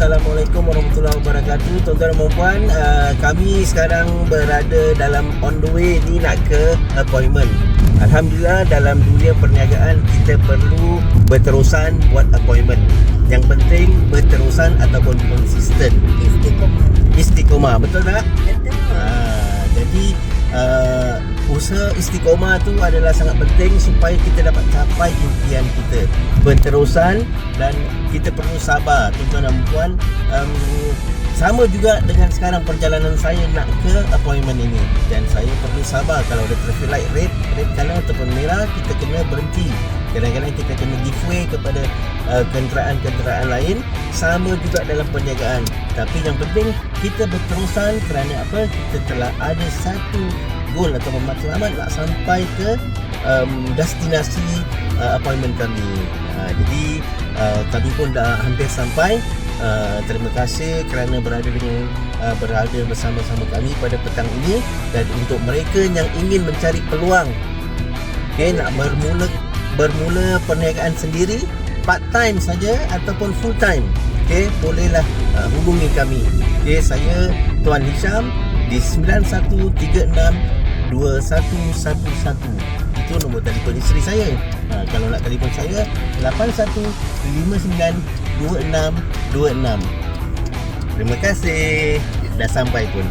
Assalamualaikum warahmatullahi wabarakatuh. Tuan-tuan dan puan, kami sekarang berada dalam on the way ni nak ke appointment. Alhamdulillah, dalam dunia perniagaan kita perlu berterusan buat appointment. Yang penting berterusan ataupun konsisten. Istiqomah, betul tak? Betul. Jadi usaha istiqomah tu adalah sangat penting supaya kita dapat capai impian kita. Berterusan dan kita perlu sabar, tuan-tuan dan puan. Sama juga dengan sekarang perjalanan saya nak ke appointment ini, dan saya perlu sabar. Kalau ada traffic light red color ataupun merah, kita kena berhenti. Kadang-kadang kita kena give way kepada kenderaan-kenderaan lain. Sama juga dalam perniagaan. Tapi yang penting kita berterusan, kerana apa? Kita telah ada satu goal atau matlamat nak sampai ke destinasi appointment kami. Jadi kami pun dah hampir sampai. Terima kasih kerana berada bersama-sama kami pada petang ini. Dan untuk mereka yang ingin mencari peluang, nak bermula perniagaan sendiri, part time saja ataupun full time, bolehlah hubungi kami. Saya Tuan Hisham di 91362111. Itu nombor telefon isteri saya. Kalau nak telefon saya 81592626. Terima kasih. Dah sampai pun.